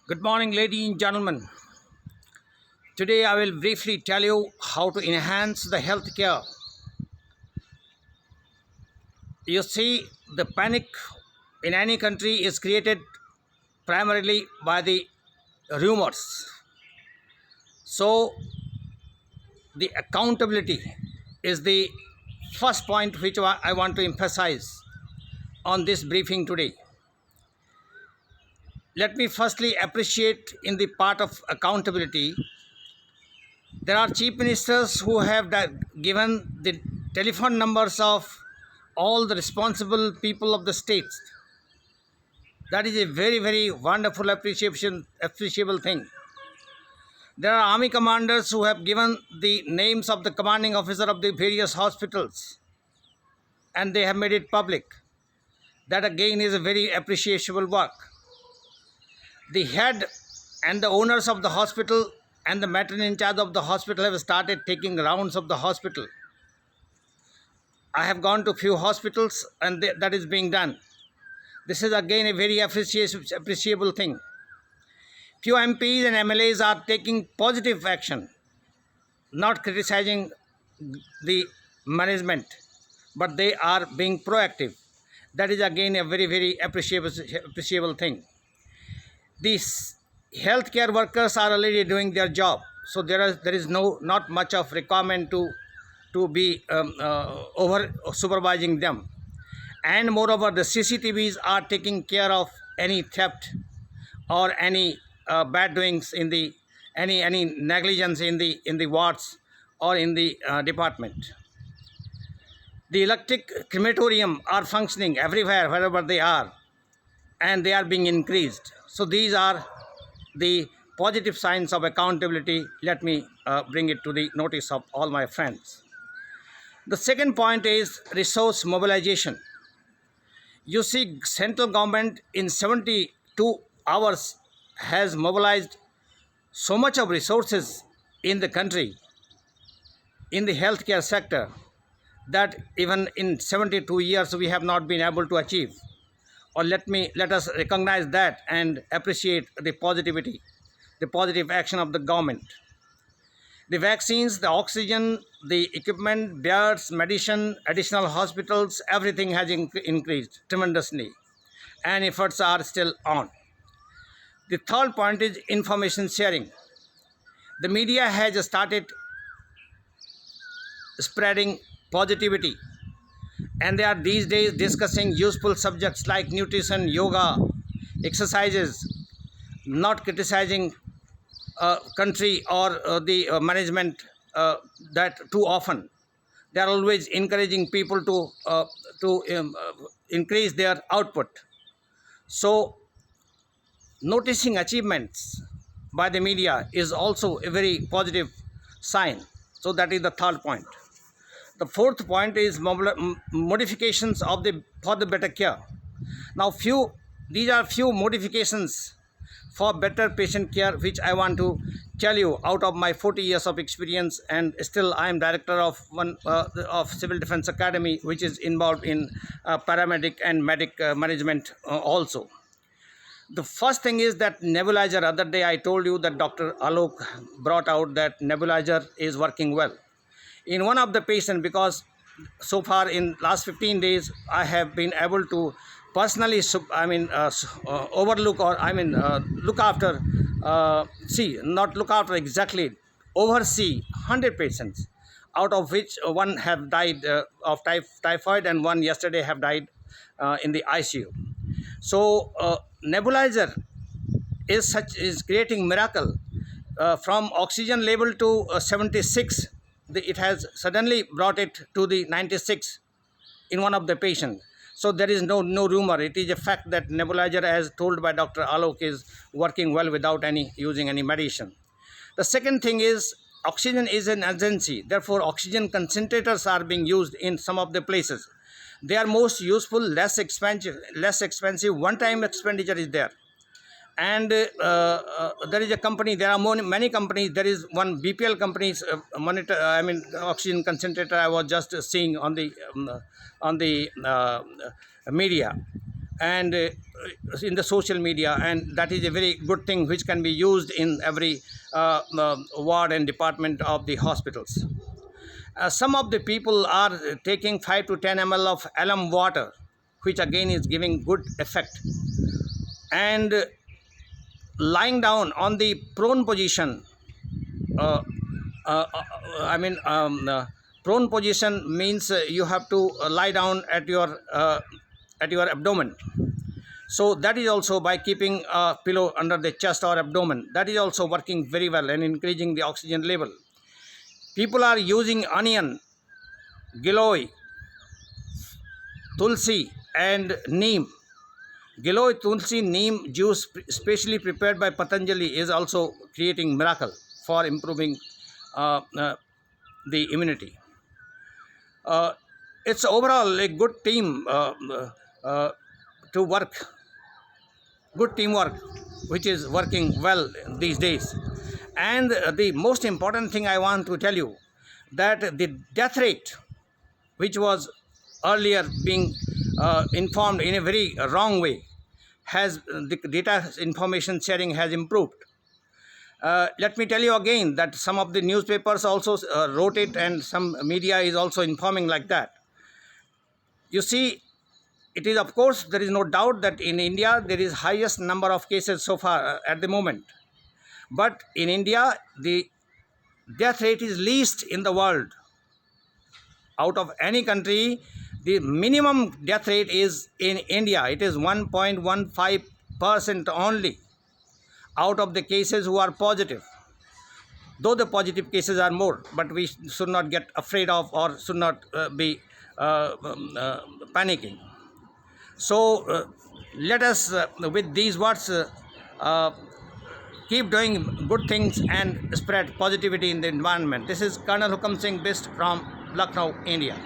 Good morning, ladies and gentlemen. Today I will briefly tell you how to enhance the healthcare. You see, the panic in any country is created primarily by the rumors. So, the accountability is the first point which I want to emphasize on this briefing today. Let me firstly appreciate in the part of accountability. There are chief ministers who have given the telephone numbers of all the responsible people of the states. That is a very, very wonderful appreciable thing. There are army commanders who have given the names of the commanding officer of the various hospitals and they have made it public. That again is a very appreciable work. The head and the owners of the hospital and the matron in charge of the hospital have started taking rounds of the hospital. I have gone to few hospitals and that is being done. This is again a very appreciable thing. Few MPs and MLAs are taking positive action, not criticizing the management, but they are being proactive. That is again a very, very appreciable thing. These healthcare workers are already doing their job, so there is not much of requirement to be over supervising them. And moreover, the CCTVs are taking care of any theft or any bad doings in the any negligence in the wards or in the department. The electric crematorium are functioning everywhere wherever they are, and they are being increased. So these are the positive signs of accountability. Let me bring it to the notice of all my friends. The second point is resource mobilization. You see, central government in 72 hours has mobilized so much of resources in the country, in the healthcare sector, that even in 72 years we have not been able to achieve. Or let us recognize that and appreciate the positivity, the positive action of the government. The vaccines, the oxygen, the equipment, beds, medicine, additional hospitals, everything has increased tremendously, and efforts are still on. The third point is information sharing. The media has started spreading positivity, and they are these days discussing useful subjects like nutrition, yoga, exercises, not criticizing country or the management that too often. They are always encouraging people to increase their output. So noticing achievements by the media is also a very positive sign. So that is the third point. The fourth point is modifications for the better care. Now these are few modifications for better patient care which I want to tell you out of my 40 years of experience, and still I am director of one of Civil Defence Academy, which is involved in paramedic and medic management also. The first thing is that nebulizer. Other day I told you that Dr. Alok brought out that nebulizer is working well in one of the patient, because so far in last 15 days I have been able to personally overlook, or look after, not look after exactly, oversee 100 patients, out of which one have died of typhoid and one yesterday have died in the ICU. So nebulizer is creating miracle. From oxygen level to 76, it has suddenly brought it to the 96 in one of the patients. So there is no rumor. It is a fact that nebulizer, as told by Dr. Alok, is working well without using any medicine. The second thing is oxygen is an urgency. Therefore, oxygen concentrators are being used in some of the places. They are most useful, less expensive. One-time expenditure is there. And there is a company. There are many companies. There is one BPL company's oxygen concentrator I was just seeing on the media. and in the social media, and that is a very good thing which can be used in every ward and department of the hospitals. Some of the people are taking 5 to 10 ml of alum water, which again is giving good effect, and lying down on the prone position. uh, uh, Prone position means you have to lie down at your abdomen. So that is also, by keeping a pillow under the chest or abdomen, that is also working very well and increasing the oxygen level. People are using onion, giloy, tulsi and neem. Giloy, tulsi, neem juice specially prepared by Patanjali is also creating miracle for improving the immunity. It's overall a good team to work, good teamwork, which is working well these days. And the most important thing I want to tell you, that the death rate, which was earlier being informed in a very wrong way, has the data information sharing has improved. Let me tell you again that some of the newspapers also wrote it, and some media is also informing like that. You see, it is, of course, there is no doubt that in India there is highest number of cases so far at the moment. But in India, the death rate is least in the world. Out of any country, the minimum death rate is in India. It is 1.15% only out of the cases who are positive. Though the positive cases are more, but we should not get afraid of or should not be panicking. So let us, with these words, keep doing good things and spread positivity in the environment. This is Colonel Hukam Singh Bist from Lucknow, India.